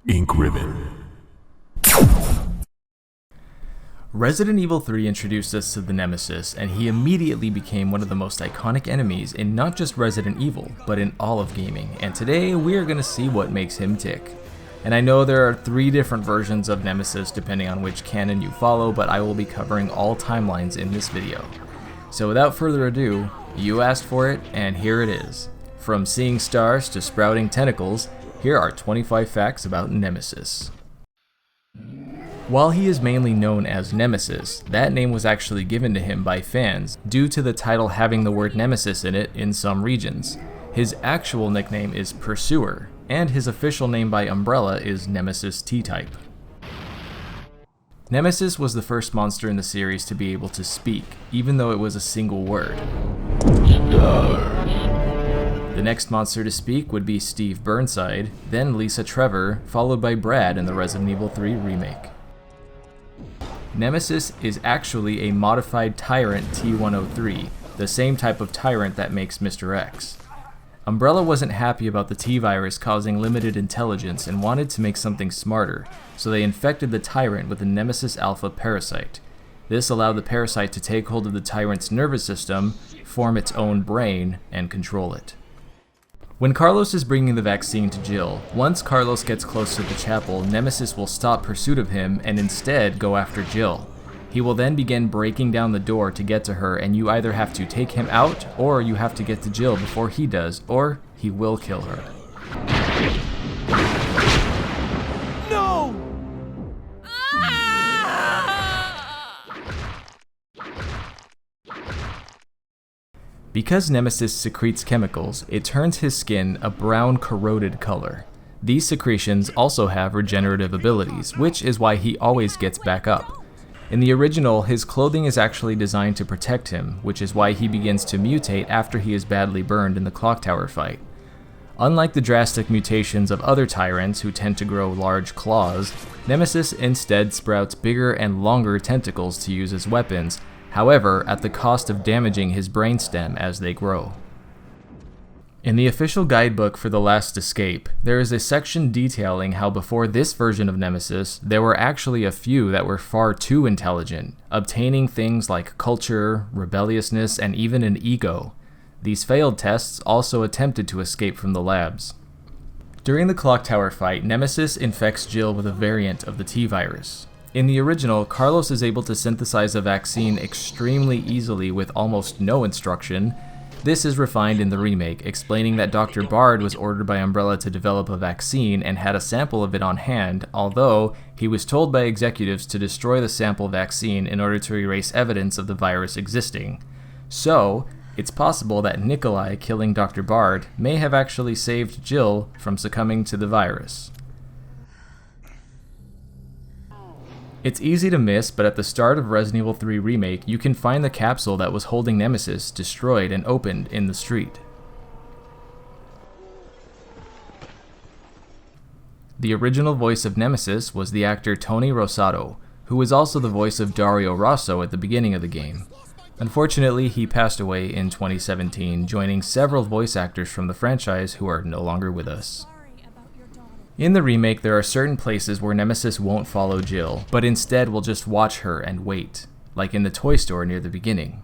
Ink Ribbon. Resident Evil 3 introduced us to the Nemesis, and he immediately became one of the most iconic enemies in not just Resident Evil, but in all of gaming, and today we are going to see what makes him tick. And I know there are 3 different versions of Nemesis depending on which canon you follow, but I will be covering all timelines in this video. So without further ado, you asked for it, and here it is. From seeing stars to sprouting tentacles, here are 25 facts about Nemesis. While he is mainly known as Nemesis, that name was actually given to him by fans due to the title having the word Nemesis in it in some regions. His actual nickname is Pursuer, and his official name by Umbrella is Nemesis T-Type. Nemesis was the first monster in the series to be able to speak, even though it was a single word. The next monster to speak would be Steve Burnside, then Lisa Trevor, followed by Brad in the Resident Evil 3 remake. Nemesis is actually a modified Tyrant T-103, the same type of Tyrant that makes Mr. X. Umbrella wasn't happy about the T-Virus causing limited intelligence and wanted to make something smarter, so they infected the Tyrant with a Nemesis Alpha parasite. This allowed the parasite to take hold of the Tyrant's nervous system, form its own brain, and control it. When Carlos is bringing the vaccine to Jill, once Carlos gets close to the chapel, Nemesis will stop pursuit of him and instead go after Jill. He will then begin breaking down the door to get to her, and you either have to take him out, or you have to get to Jill before he does, or he will kill her. No! Because Nemesis secretes chemicals, it turns his skin a brown corroded color. These secretions also have regenerative abilities, which is why he always gets back up. In the original, his clothing is actually designed to protect him, which is why he begins to mutate after he is badly burned in the clock tower fight. Unlike the drastic mutations of other tyrants who tend to grow large claws, Nemesis instead sprouts bigger and longer tentacles to use as weapons, however, at the cost of damaging his brainstem as they grow. In the official guidebook for The Last Escape, there is a section detailing how before this version of Nemesis, there were actually a few that were far too intelligent, obtaining things like culture, rebelliousness, and even an ego. These failed tests also attempted to escape from the labs. During the clock tower fight, Nemesis infects Jill with a variant of the T-Virus. In the original, Carlos is able to synthesize a vaccine extremely easily with almost no instruction. This is refined in the remake, explaining that Dr. Bard was ordered by Umbrella to develop a vaccine and had a sample of it on hand, although he was told by executives to destroy the sample vaccine in order to erase evidence of the virus existing. So, it's possible that Nikolai killing Dr. Bard may have actually saved Jill from succumbing to the virus. It's easy to miss, but at the start of Resident Evil 3 Remake, you can find the capsule that was holding Nemesis destroyed and opened in the street. The original voice of Nemesis was the actor Tony Rosado, who was also the voice of Dario Rosso at the beginning of the game. Unfortunately, he passed away in 2017, joining several voice actors from the franchise who are no longer with us. In the remake, there are certain places where Nemesis won't follow Jill, but instead will just watch her and wait, like in the toy store near the beginning.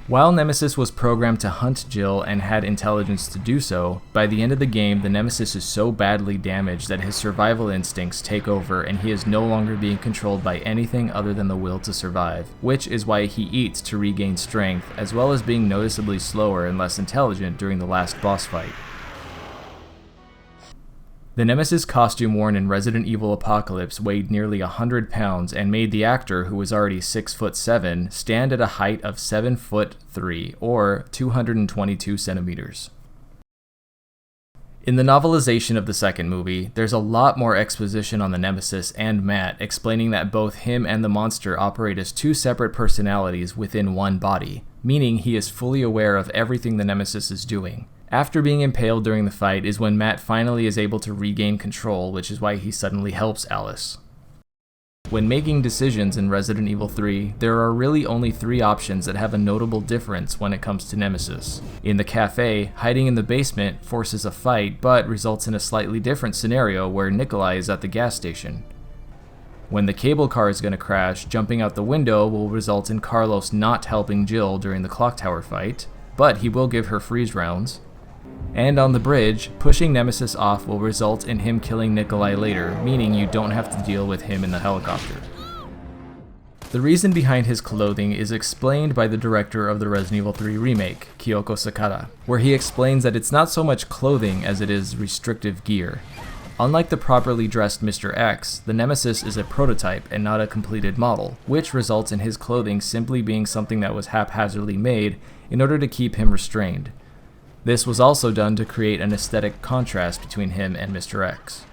While Nemesis was programmed to hunt Jill and had intelligence to do so, by the end of the game, the Nemesis is so badly damaged that his survival instincts take over and he is no longer being controlled by anything other than the will to survive, which is why he eats to regain strength, as well as being noticeably slower and less intelligent during the last boss fight. The Nemesis costume worn in Resident Evil Apocalypse weighed nearly 100 pounds and made the actor, who was already 6'7", stand at a height of 7'3", or 222 centimeters. In the novelization of the second movie, there's a lot more exposition on the Nemesis and Matt, explaining that both him and the monster operate as 2 separate personalities within one body, meaning he is fully aware of everything the Nemesis is doing. After being impaled during the fight is when Matt finally is able to regain control, which is why he suddenly helps Alice. When making decisions in Resident Evil 3, there are really only 3 options that have a notable difference when it comes to Nemesis. In the cafe, hiding in the basement forces a fight but results in a slightly different scenario where Nikolai is at the gas station. When the cable car is going to crash, jumping out the window will result in Carlos not helping Jill during the clock tower fight, but he will give her freeze rounds. And on the bridge, pushing Nemesis off will result in him killing Nikolai later, meaning you don't have to deal with him in the helicopter. The reason behind his clothing is explained by the director of the Resident Evil 3 remake, Kyoko Sakata, where he explains that it's not so much clothing as it is restrictive gear. Unlike the properly dressed Mr. X, the Nemesis is a prototype and not a completed model, which results in his clothing simply being something that was haphazardly made in order to keep him restrained. This was also done to create an aesthetic contrast between him and Mr. X.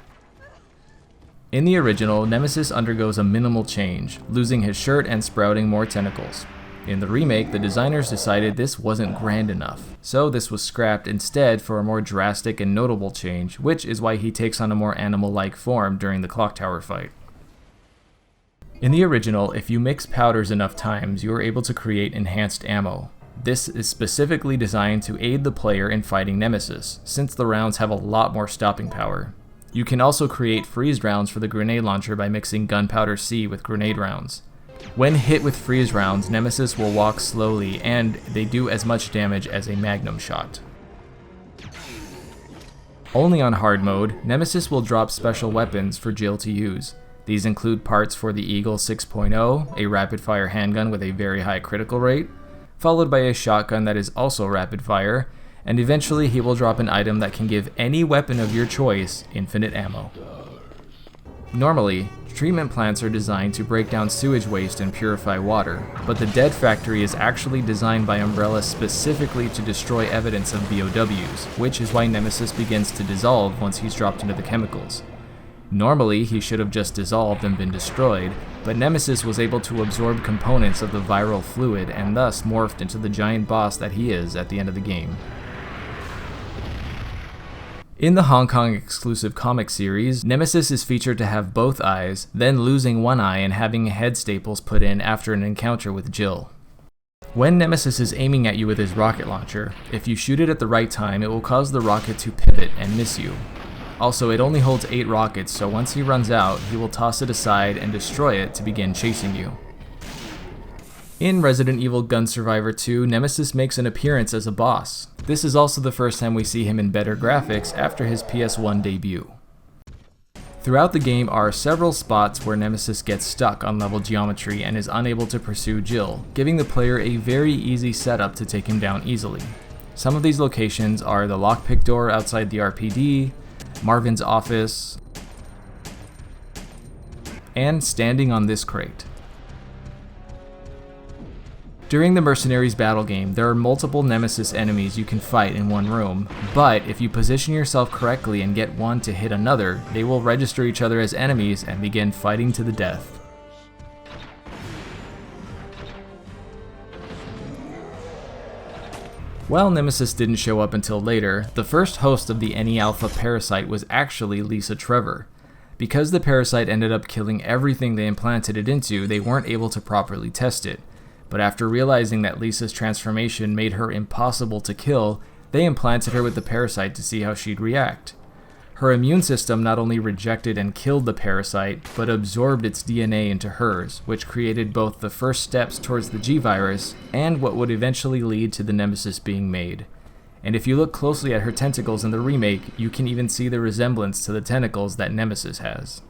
In the original, Nemesis undergoes a minimal change, losing his shirt and sprouting more tentacles. In the remake, the designers decided this wasn't grand enough, so this was scrapped instead for a more drastic and notable change, which is why he takes on a more animal-like form during the clock tower fight. In the original, if you mix powders enough times, you are able to create enhanced ammo. This is specifically designed to aid the player in fighting Nemesis, since the rounds have a lot more stopping power. You can also create freeze rounds for the grenade launcher by mixing gunpowder C with grenade rounds. When hit with freeze rounds, Nemesis will walk slowly, and they do as much damage as a magnum shot. Only on hard mode, Nemesis will drop special weapons for Jill to use. These include parts for the Eagle 6.0, a rapid-fire handgun with a very high critical rate, followed by a shotgun that is also rapid fire, and eventually he will drop an item that can give any weapon of your choice infinite ammo. Normally, treatment plants are designed to break down sewage waste and purify water, but the Dead Factory is actually designed by Umbrella specifically to destroy evidence of BOWs, which is why Nemesis begins to dissolve once he's dropped into the chemicals. Normally, he should have just dissolved and been destroyed, but Nemesis was able to absorb components of the viral fluid and thus morphed into the giant boss that he is at the end of the game. In the Hong Kong exclusive comic series, Nemesis is featured to have both eyes, then losing one eye and having head staples put in after an encounter with Jill. When Nemesis is aiming at you with his rocket launcher, if you shoot it at the right time, it will cause the rocket to pivot and miss you. Also, it only holds 8 rockets, so once he runs out, he will toss it aside and destroy it to begin chasing you. In Resident Evil Gun Survivor 2, Nemesis makes an appearance as a boss. This is also the first time we see him in better graphics after his PS1 debut. Throughout the game are several spots where Nemesis gets stuck on level geometry and is unable to pursue Jill, giving the player a very easy setup to take him down easily. Some of these locations are the lockpick door outside the RPD, Marvin's office, and standing on this crate. During the Mercenaries battle game, there are multiple Nemesis enemies you can fight in one room, but if you position yourself correctly and get one to hit another, they will register each other as enemies and begin fighting to the death. While Nemesis didn't show up until later, the first host of the NE Alpha parasite was actually Lisa Trevor. Because the parasite ended up killing everything they implanted it into, they weren't able to properly test it. But after realizing that Lisa's transformation made her impossible to kill, they implanted her with the parasite to see how she'd react. Her immune system not only rejected and killed the parasite, but absorbed its DNA into hers, which created both the first steps towards the G-Virus and what would eventually lead to the Nemesis being made. And if you look closely at her tentacles in the remake, you can even see the resemblance to the tentacles that Nemesis has.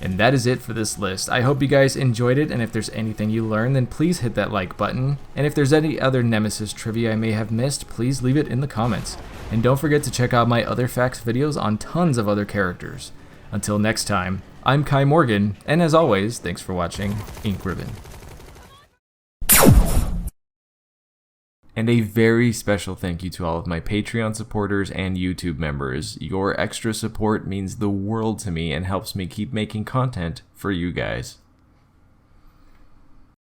And that is it for this list. I hope you guys enjoyed it, and if there's anything you learned, then please hit that like button. And if there's any other Nemesis trivia I may have missed, please leave it in the comments. And don't forget to check out my other facts videos on tons of other characters. Until next time, I'm Kai Morgan, and as always, thanks for watching Ink Ribbon. And a very special thank you to all of my Patreon supporters and YouTube members. Your extra support means the world to me and helps me keep making content for you guys.